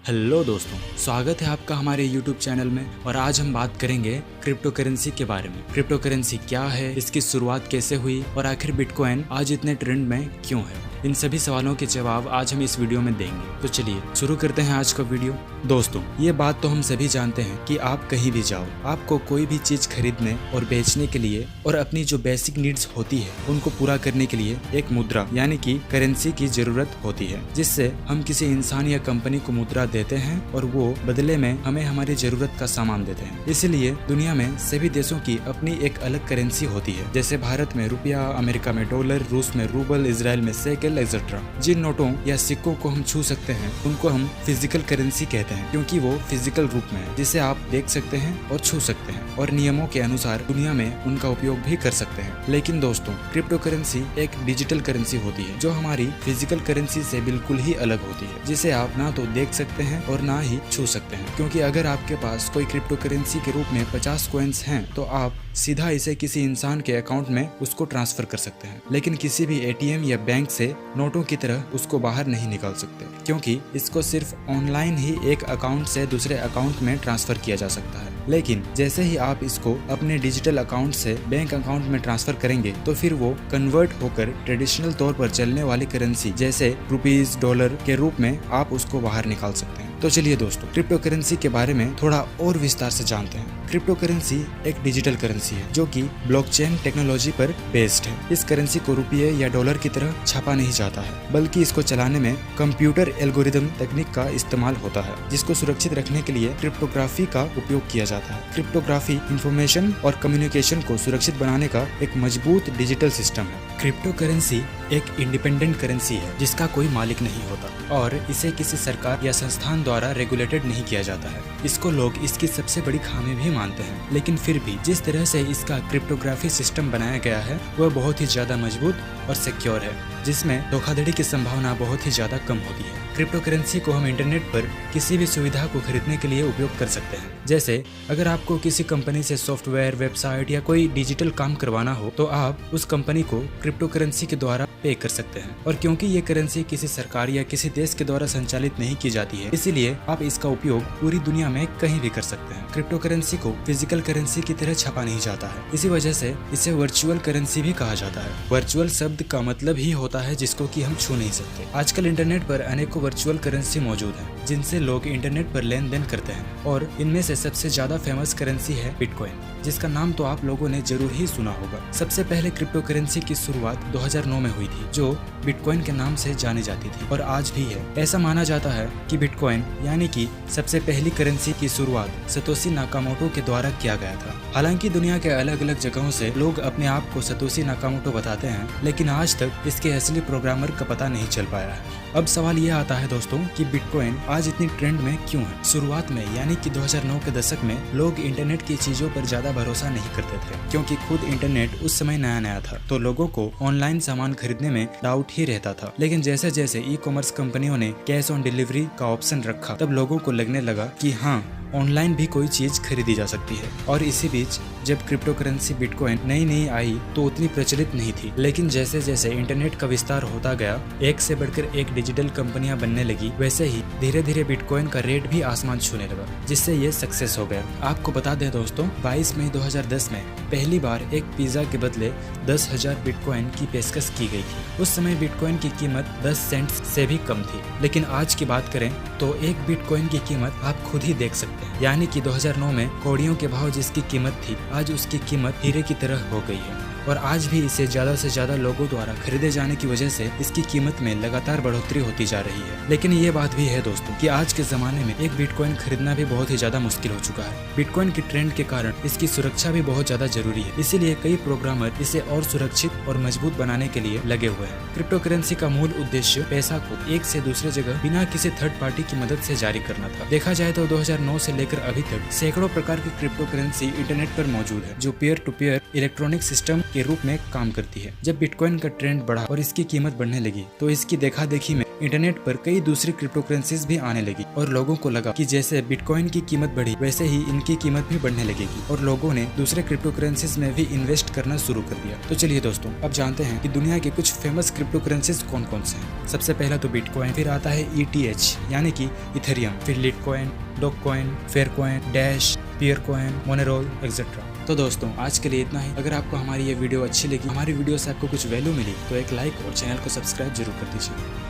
Hello दोस्तों, स्वागत है आपका हमारे YouTube चैनल में। और आज हम बात करेंगे क्रिप्टो करेंसी के बारे में। क्रिप्टो करेंसी क्या है, इसकी शुरुआत कैसे हुई और आखिर बिटकॉइन आज इतने ट्रेंड में क्यों है, इन सभी सवालों के जवाब आज हम इस वीडियो में देंगे। तो चलिए शुरू करते हैं आज का वीडियो। दोस्तों, ये बात तो हम सभी जानते हैं कि आप कहीं भी जाओ, आपको कोई भी चीज खरीदने और बेचने के लिए और अपनी जो बेसिक नीड्स होती है उनको पूरा करने के लिए एक मुद्रा यानी कि करेंसी की जरूरत होती है, जिससे हम किसी इंसान या कंपनी को मुद्रा देते हैं और वो बदले में हमें हमारी जरूरत का सामान देते हैं। इसीलिए दुनिया में सभी देशों की अपनी एक अलग करेंसी होती है। जैसे भारत में रुपया, अमेरिका में डॉलर, रूस में रूबल, इजराइल में सेकल एक्सेट्रा। जिन नोटों या सिक्कों को हम छू सकते हैं उनको हम फिजिकल करेंसी कहते हैं, क्योंकि वो फिजिकल रूप में है, जिसे आप देख सकते हैं और छू सकते हैं और नियमों के अनुसार दुनिया में उनका उपयोग भी कर सकते हैं। लेकिन दोस्तों, क्रिप्टो करेंसी एक डिजिटल करेंसी होती है जो हमारी फिजिकल करेंसी से बिल्कुल ही अलग होती है, जिसे आप ना तो देख सकते हैं और ना ही छू सकते हैं। क्योंकि अगर आपके पास कोई क्रिप्टो करेंसी के रूप में 50 कॉइन्स हैं तो आप सीधा इसे किसी इंसान के अकाउंट में उसको ट्रांसफर कर सकते हैं, लेकिन किसी भी एटीएम या बैंक से नोटों की तरह उसको बाहर नहीं निकाल सकते, क्योंकि इसको सिर्फ ऑनलाइन ही एक अकाउंट से दूसरे अकाउंट में ट्रांसफर किया जा सकता है। लेकिन जैसे ही आप इसको अपने डिजिटल अकाउंट से बैंक अकाउंट में ट्रांसफर करेंगे तो फिर वो कन्वर्ट होकर ट्रेडिशनल तौर पर चलने वाली करेंसी जैसे रुपीज, डॉलर के रूप में आप उसको बाहर निकाल सकते हैं। तो चलिए दोस्तों, क्रिप्टो करेंसी के बारे में थोड़ा और विस्तार से जानते हैं। क्रिप्टो करेंसी एक डिजिटल करेंसी है जो कि ब्लॉकचेन टेक्नोलॉजी पर बेस्ड है। इस करेंसी को रुपये या डॉलर की तरह छापा नहीं जाता है, बल्कि इसको चलाने में कंप्यूटर एल्गोरिदम तकनीक का इस्तेमाल होता है, जिसको सुरक्षित रखने के लिए क्रिप्टोग्राफी का उपयोग किया जाता है। क्रिप्टोग्राफी इंफॉर्मेशन और कम्युनिकेशन को सुरक्षित बनाने का एक मजबूत डिजिटल सिस्टम है। क्रिप्टो करेंसी एक इंडिपेंडेंट करेंसी है जिसका कोई मालिक नहीं होता और इसे किसी सरकार या संस्थान द्वारा रेगुलेटेड नहीं किया जाता है। इसको लोग इसकी सबसे बड़ी खामी भी मानते हैं, लेकिन फिर भी जिस तरह से इसका क्रिप्टोग्राफी सिस्टम बनाया गया है वह बहुत ही ज्यादा मजबूत और सिक्योर है, जिसमें धोखाधड़ी की संभावना बहुत ही ज्यादा कम होती है। क्रिप्टो करेंसी को हम इंटरनेट पर किसी भी सुविधा को खरीदने के लिए उपयोग कर सकते हैं। जैसे अगर आपको किसी कंपनी से सॉफ्टवेयर, वेबसाइट या कोई डिजिटल काम करवाना हो तो आप उस कंपनी को क्रिप्टो करेंसी के द्वारा पे कर सकते हैं। और क्योंकि ये करेंसी किसी सरकार या किसी देश के द्वारा संचालित नहीं की जाती है, इसीलिए आप इसका उपयोग पूरी दुनिया में कहीं भी कर सकते हैं। क्रिप्टो करेंसी को फिजिकल करेंसी की तरह छापा नहीं जाता है, इसी वजह से इसे वर्चुअल करेंसी भी कहा जाता है। वर्चुअल शब्द का मतलब ही होता है जिसको कि हम छू नहीं सकते। आजकल इंटरनेट पर अनेकों वर्चुअल करेंसी मौजूद है जिनसे लोग इंटरनेट पर लेन देन करते हैं, और इनमें से सबसे ज्यादा फेमस करेंसी है बिटकॉइन, जिसका नाम तो आप लोगों ने जरूर ही सुना होगा। सबसे पहले क्रिप्टो करेंसी की शुरुआत 2009 में हुई थी, जो बिटकॉइन के नाम से जानी जाती थी और आज भी है। ऐसा माना जाता है कि बिटकॉइन यानी कि सबसे पहली करेंसी की शुरुआत सतोशी नाकामोटो के द्वारा किया गया था। हालांकि दुनिया के अलग अलग जगहों से लोग अपने आप को सतोशी नाकामोटो बताते हैं, लेकिन आज तक इसके असली प्रोग्रामर का पता नहीं चल पाया है। अब सवाल यह आता है दोस्तों कि बिटकॉइन आज इतनी ट्रेंड में क्यों है। शुरुआत में यानी कि 2009 के दशक में लोग इंटरनेट की चीजों पर ज्यादा भरोसा नहीं करते थे, क्योंकि खुद इंटरनेट उस समय नया नया था, तो लोगों को ऑनलाइन सामान खरीदने में डाउट ही रहता था। लेकिन जैसे जैसे ई कॉमर्स कंपनियों ने कैश ऑन डिलीवरी का ऑप्शन रखा, तब लोगों को लगने लगा कि हाँ, ऑनलाइन भी कोई चीज खरीदी जा सकती है। और इसी बीच जब क्रिप्टो करेंसी बिटकॉइन नई नई आई तो उतनी प्रचलित नहीं थी, लेकिन जैसे जैसे इंटरनेट का विस्तार होता गया, एक से बढ़कर एक डिजिटल कंपनियां बनने लगी, वैसे ही धीरे धीरे बिटकॉइन का रेट भी आसमान छूने लगा, जिससे ये सक्सेस हो गया। आपको बता दें दोस्तों, 22 मई 2010 में पहली बार एक पिज्जा के बदले 10,000 बिटकॉइन की पेशकश की गई थी। उस समय बिटकॉइन की कीमत 10 सेंट से भी कम थी, लेकिन आज की बात करें तो एक बिटकॉइन की कीमत आप खुद ही देख सकते हैं। यानी कि 2009 में कौड़ियों के भाव जिसकी कीमत थी, आज उसकी कीमत हीरे की तरह हो गई है। और आज भी इसे ज्यादा से ज्यादा लोगों द्वारा खरीदे जाने की वजह से इसकी कीमत में लगातार बढ़ोतरी होती जा रही है। लेकिन ये बात भी है दोस्तों कि आज के जमाने में एक बिटकॉइन खरीदना भी बहुत ही ज्यादा मुश्किल हो चुका है। बिटकॉइन की ट्रेंड के कारण इसकी सुरक्षा भी बहुत ज्यादा जरूरी है, इसीलिए कई प्रोग्रामर इसे और सुरक्षित और मजबूत बनाने के लिए लगे हुए हैं। क्रिप्टो करेंसी का मूल उद्देश्य पैसा को एक से दूसरे जगह बिना किसी थर्ड पार्टी की मदद से जारी करना था। देखा जाए तो 2009 से लेकर अभी तक सैकड़ों प्रकार की क्रिप्टो करेंसी इंटरनेट पर मौजूद है, जो peer to peer electronic system के रूप में काम करती है। जब बिटकॉइन का ट्रेंड बढ़ा और इसकी कीमत बढ़ने लगी तो इसकी देखा देखी में इंटरनेट पर कई दूसरी क्रिप्टो करेंसीज भी आने लगी और लोगों को लगा कि जैसे बिटकॉइन की कीमत बढ़ी वैसे ही इनकी कीमत भी बढ़ने लगेगी और लोगों ने दूसरे क्रिप्टो करेंसीज में भी इन्वेस्ट करना शुरू कर दिया। तो चलिए दोस्तों, अब जानते हैं कि दुनिया के कुछ फेमस क्रिप्टो करेंसीज कौन कौन से हैं। सबसे पहला तो बिटकॉइन, फिर आता है ETH यानी कि इथेरियम, फिर लिटकॉइन, डॉगकॉइन, फेयरकॉइन, डैश, पियरकॉइन, मोनेरोल एक्सेट्रा। तो दोस्तों, आज के लिए इतना ही। अगर आपको हमारी ये वीडियो अच्छी लगी, हमारी वीडियो से आपको कुछ वैल्यू मिली तो एक लाइक और चैनल को सब्सक्राइब जरूर कर दीजिए।